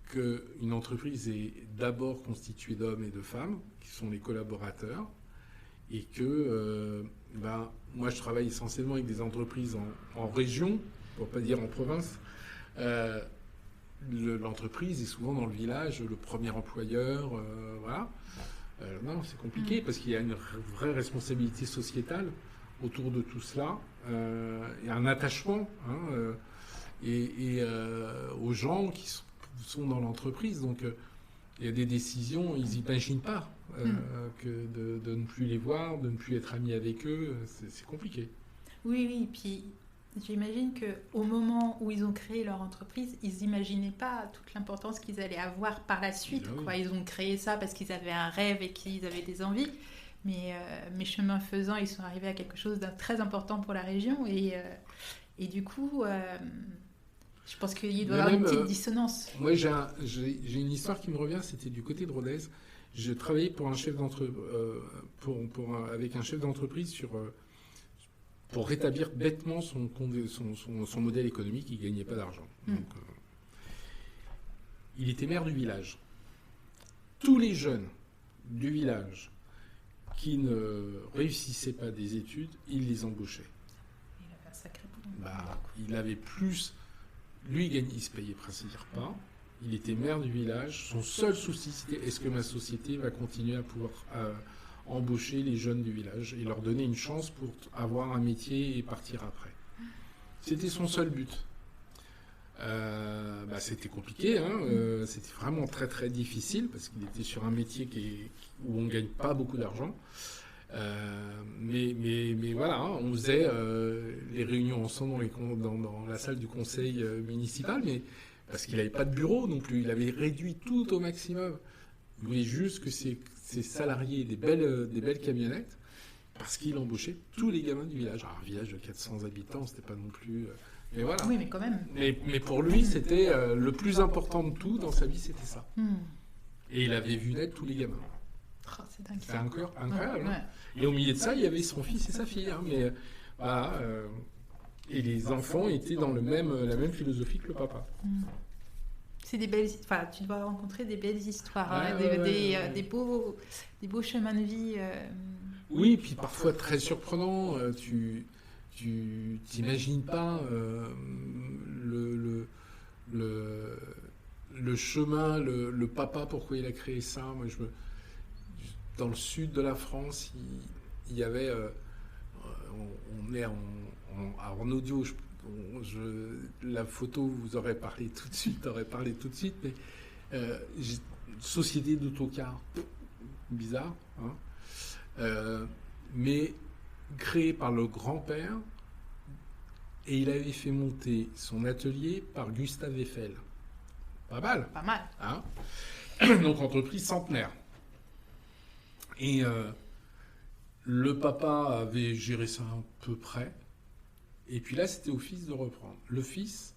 qu'une entreprise est d'abord constituée d'hommes et de femmes, qui sont les collaborateurs, et que moi je travaille essentiellement avec des entreprises en région, pour ne pas dire en province. L'entreprise est souvent dans le village, le premier employeur, voilà. Non, c'est compliqué parce qu'il y a une vraie responsabilité sociétale autour de tout cela. Il y a un attachement aux gens qui sont dans l'entreprise. Donc, il y a des décisions, ils n'imaginent pas que de ne plus les voir, de ne plus être amis avec eux. C'est compliqué. Oui, puis j'imagine qu'au moment où ils ont créé leur entreprise, ils n'imaginaient pas toute l'importance qu'ils allaient avoir par la suite. Ils ont créé ça parce qu'ils avaient un rêve et qu'ils avaient des envies. Mais chemin faisant, ils sont arrivés à quelque chose de très important pour la région. Et du coup, je pense qu'il doit y avoir une petite dissonance. Moi, j'ai une histoire qui me revient. C'était du côté de Rodez. Je travaillais pour un chef avec un chef d'entreprise pour rétablir bêtement son modèle économique. Il ne gagnait pas d'argent. Donc, il était maire du village. Tous les jeunes du village qui ne réussissaient pas des études, il les embauchait. Il avait un sacré boulot. Il avait plus... Lui, il se payait presque pas. Il était maire du village. Son seul souci, c'était est-ce que ma société va continuer à pouvoir embaucher les jeunes du village et leur donner une chance pour avoir un métier et partir après. C'était son seul but. C'était compliqué, hein, c'était vraiment très très difficile parce qu'il était sur un métier où on ne gagne pas beaucoup d'argent. Mais voilà, hein, on faisait les réunions ensemble dans la salle du conseil municipal, mais parce qu'il n'avait pas de bureau non plus, il avait réduit tout au maximum. Il voulait juste que ses salariés aient des belles camionnettes, parce qu'il embauchait tous les gamins du village. Alors un village de 400 habitants, c'était pas non plus... mais voilà. Oui, mais quand même. Mais pour lui, c'était le plus important de tout dans sa vie, c'était ça. Et il avait vu naître tous les gamins. Oh, c'est dingue. C'était incroyable. Ouais. Hein. Et au milieu de ça, il y avait son fils et sa fille. Hein, mais voilà, et les enfants étaient dans la même philosophie que le papa. C'est des belles... Enfin, tu dois rencontrer des belles histoires, des beaux chemins de vie. Oui, puis parfois très surprenant. Tu t'imagines pas le chemin, le papa, pourquoi il a créé ça. Moi, dans le sud de la France, il y avait... on est en audio, la photo vous aurait parlé tout de suite, mais société d'autocar, bizarre, hein, mais créée par le grand-père, et il avait fait monter son atelier par Gustave Eiffel. Pas mal. Pas mal. Hein. Donc entreprise centenaire. Et le papa avait géré ça à peu près. Et puis là, c'était au fils de reprendre. Le fils,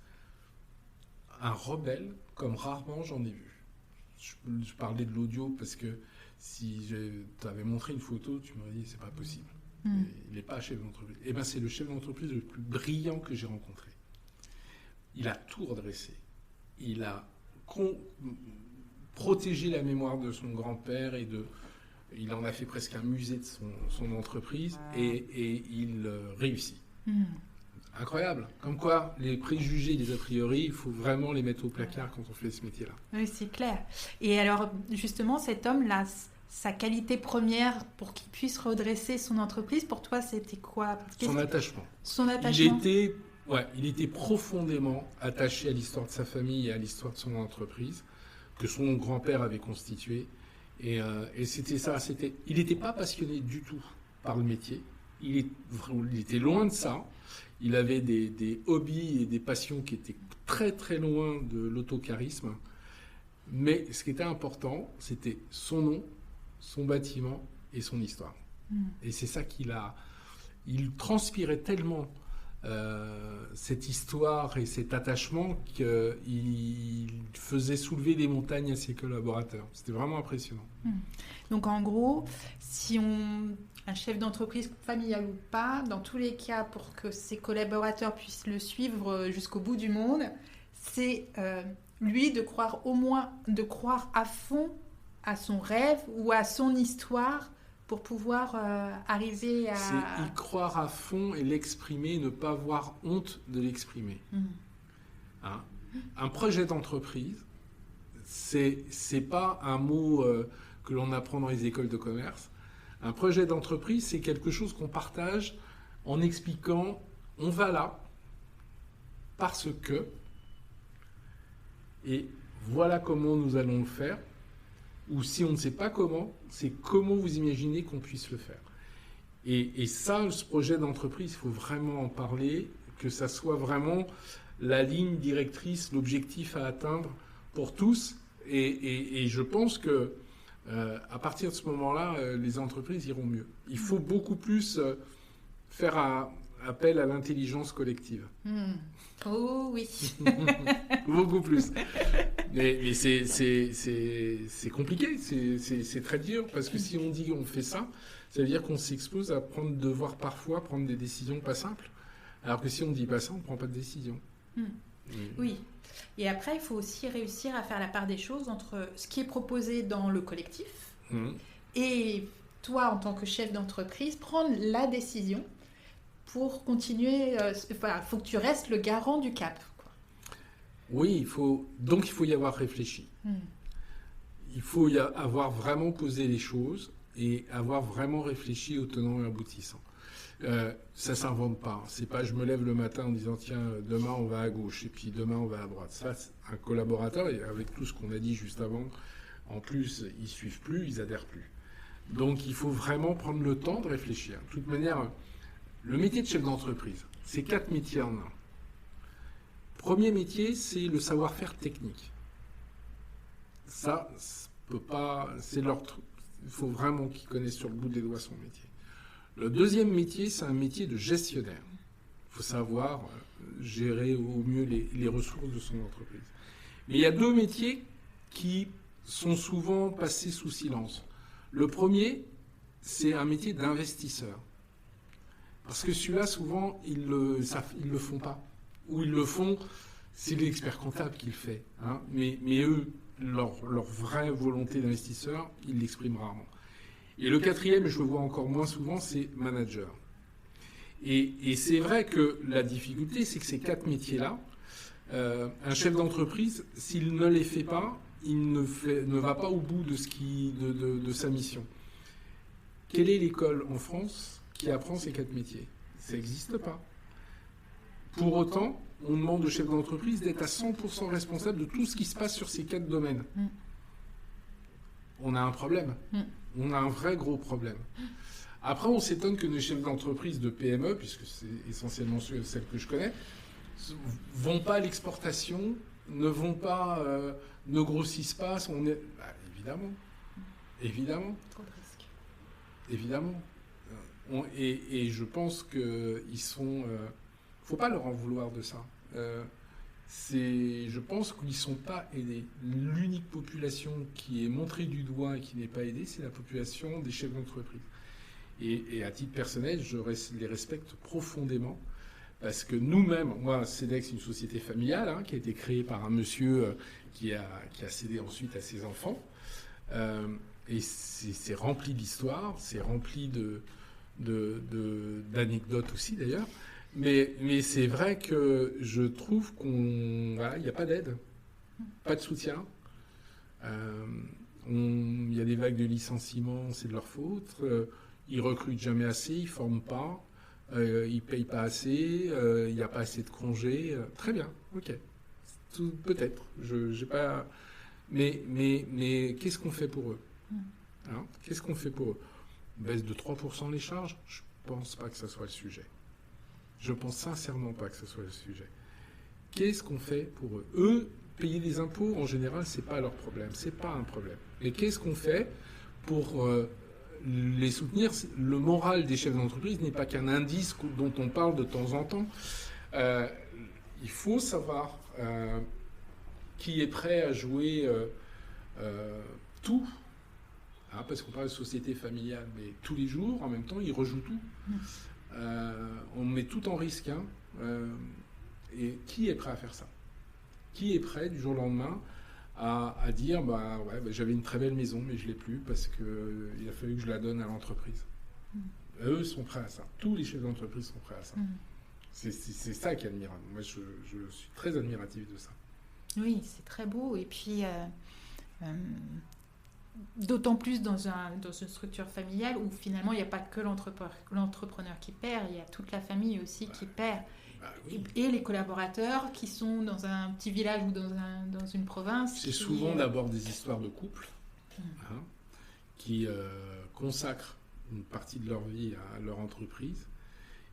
un rebelle, comme rarement j'en ai vu. Je parlais de l'audio parce que si je t'avais montré une photo, tu m'aurais dit c'est pas possible. Il n'est pas chef d'entreprise. Eh bien, c'est le chef d'entreprise le plus brillant que j'ai rencontré. Il a tout redressé. Il a protégé la mémoire de son grand-père il en a fait presque un musée de son entreprise et il réussit. Incroyable. Comme quoi, les préjugés, les a priori, il faut vraiment les mettre au placard quand on fait ce métier-là. Oui, c'est clair. Et alors, justement, cet homme-là, sa qualité première pour qu'il puisse redresser son entreprise, pour toi, c'était quoi? Son attachement. Son attachement. Il était profondément attaché à l'histoire de sa famille et à l'histoire de son entreprise, que son grand-père avait constituée. Et c'était ça. Il n'était pas passionné du tout par le métier. Il était loin de ça. Il avait des hobbies et des passions qui étaient très très loin de l'autocarisme. Mais ce qui était important, c'était son nom, son bâtiment et son histoire. Et c'est ça il transpirait tellement cette histoire et cet attachement qu'il faisait soulever des montagnes à ses collaborateurs. C'était vraiment impressionnant. Donc en gros, un chef d'entreprise familial ou pas, dans tous les cas, pour que ses collaborateurs puissent le suivre jusqu'au bout du monde, c'est lui de croire à fond à son rêve ou à son histoire pour pouvoir arriver à... C'est y croire à fond et l'exprimer, ne pas avoir honte de l'exprimer. Hein? Un projet d'entreprise, c'est pas un mot que l'on apprend dans les écoles de commerce. Un projet d'entreprise, c'est quelque chose qu'on partage en expliquant on va là parce que et voilà comment nous allons le faire. Ou si on ne sait pas comment, c'est comment vous imaginez qu'on puisse le faire. Et ça, ce projet d'entreprise, il faut vraiment en parler, que ça soit vraiment la ligne directrice, l'objectif à atteindre pour tous. Et je pense que à partir de ce moment-là, les entreprises iront mieux. Il faut beaucoup plus faire appel à l'intelligence collective. Oh oui. Beaucoup plus. Mais c'est compliqué, c'est très dur, parce que si on dit qu'on fait ça, ça veut dire qu'on s'expose à devoir parfois prendre des décisions pas simples. Alors que si on ne dit pas ça, on ne prend pas de décision. Oui. Et après, il faut aussi réussir à faire la part des choses entre ce qui est proposé dans le collectif et toi, en tant que chef d'entreprise, prendre la décision pour continuer. Il faut que tu restes le garant du cap. Oui, il faut y avoir réfléchi. Il faut avoir vraiment posé les choses et avoir vraiment réfléchi aux tenants et aboutissants. Ça s'invente pas. C'est pas je me lève le matin en disant tiens, demain on va à gauche et puis demain on va à droite. Ça, c'est un collaborateur, et avec tout ce qu'on a dit juste avant, en plus, ils suivent plus, ils adhèrent plus. Donc il faut vraiment prendre le temps de réfléchir. De toute manière, le métier de chef d'entreprise, c'est 4 métiers en un. Premier métier, c'est le savoir-faire technique. Ça, peut pas, c'est leur truc. Il faut vraiment qu'ils connaissent sur le bout des doigts son métier. Le deuxième métier, c'est un métier de gestionnaire. Il faut savoir gérer au mieux les ressources de son entreprise. Mais il y a 2 métiers qui sont souvent passés sous silence. Le premier, c'est un métier d'investisseur. Parce que celui-là, souvent, ils le font pas. Ou ils le font, c'est l'expert comptable qui le fait. Hein. Mais eux, leur vraie volonté d'investisseur, ils l'expriment rarement. Et le quatrième, je le vois encore moins souvent, c'est manager. Et c'est vrai que la difficulté, c'est que ces 4 métiers-là, un chef d'entreprise, s'il ne les fait pas, il ne va pas au bout de sa mission. Quelle est l'école en France qui apprend ces 4 métiers? Ça n'existe pas. Pour autant, on demande au chef d'entreprise d'être à 100% responsable de tout ce qui se passe sur ces 4 domaines. On a un problème. On a un vrai gros problème. Après, on s'étonne que nos chefs d'entreprise de PME, puisque c'est essentiellement celles que je connais, vont pas à l'exportation, ne grossissent pas. Évidemment. Trop de risques. Évidemment. Et je pense qu'ils sont... faut pas leur en vouloir de ça. Je pense qu'ils ne sont pas aidés. L'unique population qui est montrée du doigt et qui n'est pas aidée, c'est la population des chefs d'entreprise. Et à titre personnel, je les respecte profondément. Parce que nous-mêmes, moi, CEDEX, c'est une société familiale qui a été créée par un monsieur qui a cédé ensuite à ses enfants. Et c'est rempli d'histoires, c'est rempli d'anecdotes aussi d'ailleurs. Mais c'est vrai que je trouve il n'y a pas d'aide, pas de soutien. Il y a des vagues de licenciements, c'est de leur faute. Ils recrutent jamais assez, ils forment pas, ils payent pas assez, il n'y a pas assez de congés. Très bien, ok, peut-être. J'ai pas. Mais qu'est-ce qu'on fait pour eux? Qu'est-ce qu'on fait pour eux? Baisse de 3% les charges? Je pense pas que ça soit le sujet. Je pense sincèrement pas que ce soit le sujet. Qu'est-ce qu'on fait pour eux? Eux, payer des impôts, en général, c'est pas leur problème. C'est pas un problème. Mais qu'est-ce qu'on fait pour les soutenir? Le moral des chefs d'entreprise n'est pas qu'un indice dont on parle de temps en temps. Il faut savoir qui est prêt à jouer tout. Parce qu'on parle de société familiale, mais tous les jours, en même temps, ils rejouent tout. On met tout en risque. Et qui est prêt à faire ça? Qui est prêt, du jour au lendemain, à dire j'avais une très belle maison, mais je ne l'ai plus parce qu'il a fallu que je la donne à l'entreprise. Eux sont prêts à ça. Tous les chefs d'entreprise sont prêts à ça. C'est ça qui est admirable. Moi, je suis très admiratif de ça. Oui, c'est très beau. Et puis... d'autant plus dans une structure familiale où finalement il n'y a pas que l'entrepreneur qui perd, il y a toute la famille aussi qui perd. Oui. Et les collaborateurs qui sont dans un petit village ou dans une province. C'est souvent d'abord des histoires de couple qui consacrent une partie de leur vie à leur entreprise.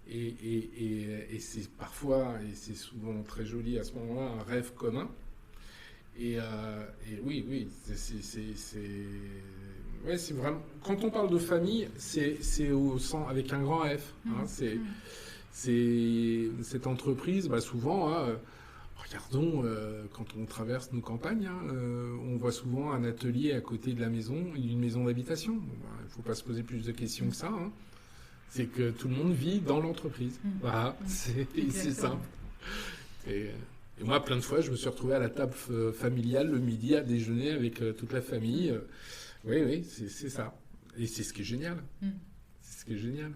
Et c'est parfois, et c'est souvent très joli à ce moment-là, un rêve commun. Et oui, c'est vraiment. Quand on parle de famille, c'est au sang avec un grand F. C'est cette entreprise, souvent. Regardons, quand on traverse nos campagnes, on voit souvent un atelier à côté de la maison, une maison d'habitation. Il ne faut pas se poser plus de questions que ça. C'est que tout le monde vit dans l'entreprise. Voilà, c'est simple. Et moi, plein de fois, je me suis retrouvé à la table familiale le midi à déjeuner avec toute la famille. Oui, c'est ça. Et c'est ce qui est génial. C'est ce qui est génial.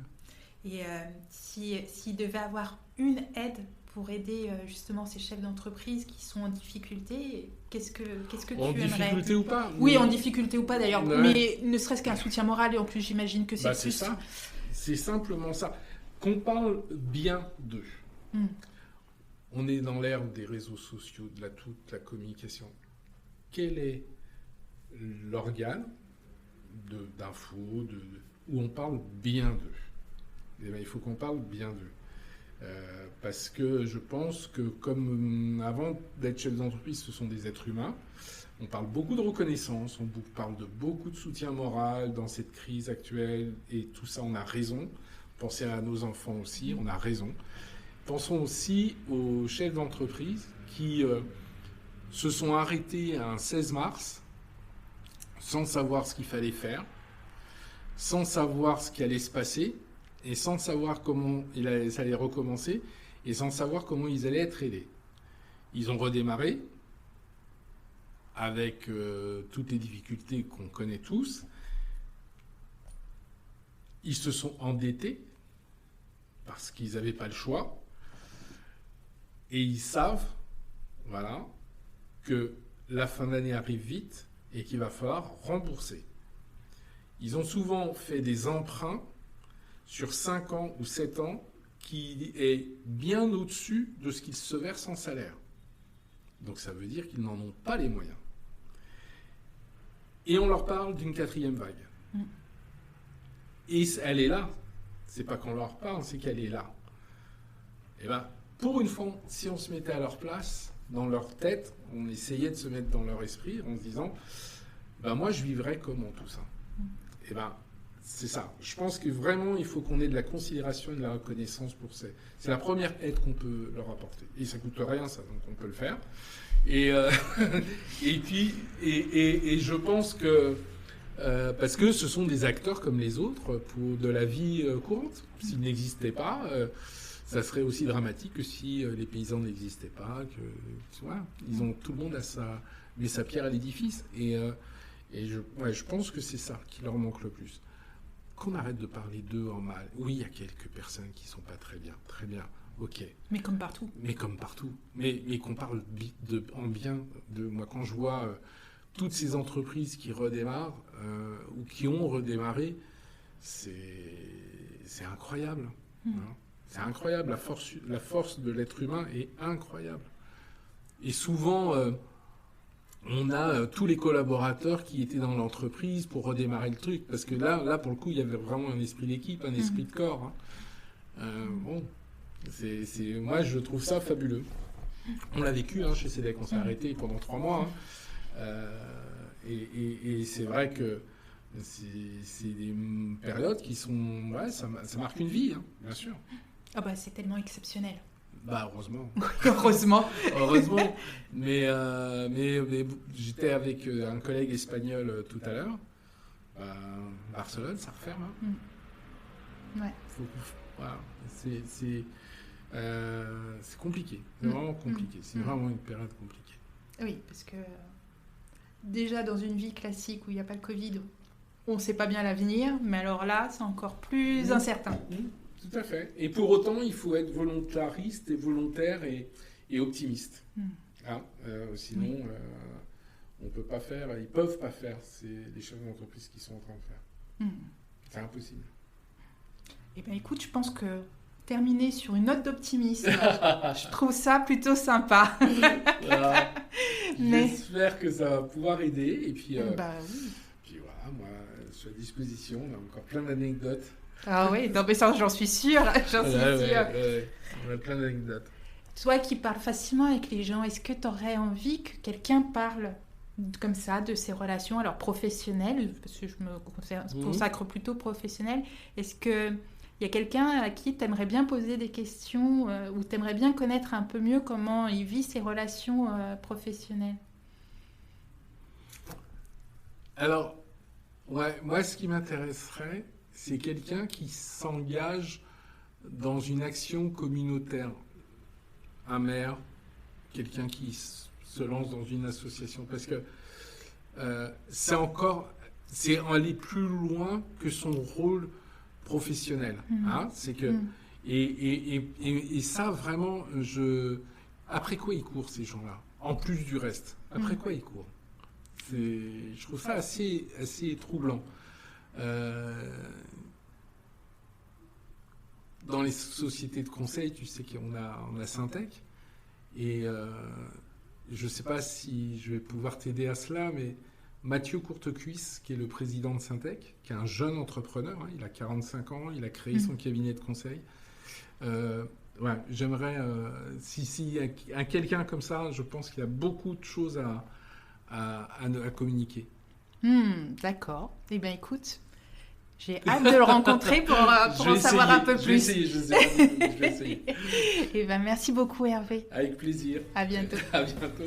Et s'il devait avoir une aide pour aider justement ces chefs d'entreprise qui sont en difficulté? Qu'est-ce que tu En aimerais? difficulté ou pas? Oui, en difficulté ou pas d'ailleurs, Ouais. mais ne serait-ce qu'un soutien moral, et en plus j'imagine que c'est Bah, c'est ça. C'est simplement ça. Qu'on parle bien d'eux. Mm. On est dans l'ère des réseaux sociaux, de toute la communication. Quel est l'organe d'info où on parle bien d'eux? Eh bien, il faut qu'on parle bien d'eux. Parce que je pense que comme avant d'être chef d'entreprise, ce sont des êtres humains. On parle beaucoup de reconnaissance, on parle de beaucoup de soutien moral dans cette crise actuelle, et tout ça, on a raison. Pensez à nos enfants aussi, on a raison. Pensons aussi aux chefs d'entreprise qui se sont arrêtés un 16 mars sans savoir ce qu'il fallait faire, sans savoir ce qui allait se passer, et sans savoir comment ça allait recommencer, et sans savoir comment ils allaient être aidés. Ils ont redémarré avec toutes les difficultés qu'on connaît tous. Ils se sont endettés parce qu'ils n'avaient pas le choix. Et ils savent, voilà, que la fin d'année arrive vite et qu'il va falloir rembourser. Ils ont souvent fait des emprunts sur 5 ans ou 7 ans qui est bien au-dessus de ce qu'ils se versent en salaire. Donc ça veut dire qu'ils n'en ont pas les moyens. Et on leur parle d'une 4e vague. Et elle est là. C'est pas qu'on leur parle, c'est qu'elle est là. Et bien, pour une fois, si on se mettait à leur place, dans leur tête, on essayait de se mettre dans leur esprit en se disant, ben moi je vivrais comment tout ça? Et ben c'est ça. Je pense que vraiment il faut qu'on ait de la considération et de la reconnaissance pour ça. C'est la première aide qu'on peut leur apporter. Et ça coûte rien ça, donc on peut le faire. Et puis je pense que parce que ce sont des acteurs comme les autres de la vie courante. S'ils n'existaient pas, ça serait aussi dramatique que si les paysans n'existaient pas. Voilà, tout le monde a met sa pierre à l'édifice. Et je pense que c'est ça qui leur manque le plus. Qu'on arrête de parler d'eux en mal. Oui, il y a quelques personnes qui sont pas très bien, ok. Mais comme partout. Mais qu'on parle en bien de moi. Quand je vois toutes ces entreprises qui redémarrent ou qui ont redémarré, c'est incroyable. Hein. C'est incroyable. La force de l'être humain est incroyable. Et souvent, on a tous les collaborateurs qui étaient dans l'entreprise pour redémarrer le truc. Parce que là pour le coup, il y avait vraiment un esprit d'équipe, un esprit de corps. Hein. Moi, je trouve ça fabuleux. On l'a vécu chez CEDEC, on s'est arrêté pendant 3 mois. Et c'est vrai que c'est des périodes qui sont... Ouais, ça marque une vie, bien sûr. Ah bah c'est tellement exceptionnel. Bah heureusement. Heureusement. Mais j'étais avec un collègue espagnol tout à l'heure. Barcelone, ça referme. Ouais. Voilà. C'est compliqué. C'est vraiment compliqué. C'est vraiment une période compliquée. Oui, parce que déjà dans une vie classique où il n'y a pas le Covid, on ne sait pas bien l'avenir, mais alors là, c'est encore plus incertain. Tout à fait. Et pour autant, il faut être volontariste et volontaire et optimiste. Sinon, on peut pas faire, ils peuvent pas faire les chefs d'entreprise qu'ils sont en train de faire. C'est impossible. Eh bien, écoute, je pense que terminer sur une note d'optimisme, je trouve ça plutôt sympa. Voilà. J'espère que ça va pouvoir aider. Et puis, oui. Puis voilà, moi, je suis à disposition. On a encore plein d'anecdotes. Ah oui, non, mais ça, j'en suis sûre. Ouais. On a plein d'anecdotes. Toi qui parles facilement avec les gens, est-ce que tu aurais envie que quelqu'un parle comme ça de ses relations, alors professionnelles, parce que je me consacre plutôt professionnel, est-ce qu'il y a quelqu'un à qui tu aimerais bien poser des questions ou tu aimerais bien connaître un peu mieux comment il vit ses relations professionnelles? Alors, ouais, moi, ce qui m'intéresserait, c'est quelqu'un qui s'engage dans une action communautaire. Un maire, quelqu'un qui se lance dans une association. Parce que c'est aller plus loin que son rôle professionnel. C'est que Et ça, vraiment, après quoi ils courent, ces gens-là? En plus du reste. Après quoi ils courent? Je trouve ça assez troublant. Dans les sociétés de conseil, tu sais qu'on a Syntec. Et je ne sais pas si je vais pouvoir t'aider à cela, mais Mathieu Courtecuisse, qui est le président de Syntec, qui est un jeune entrepreneur, hein, il a 45 ans, il a créé son cabinet de conseil. J'aimerais, si quelqu'un comme ça, je pense qu'il y a beaucoup de choses à communiquer. D'accord. Eh bien, écoute, j'ai hâte de le rencontrer pour en savoir un peu plus. Je vais essayer. Eh bien, merci beaucoup, Hervé. Avec plaisir. À bientôt. À bientôt.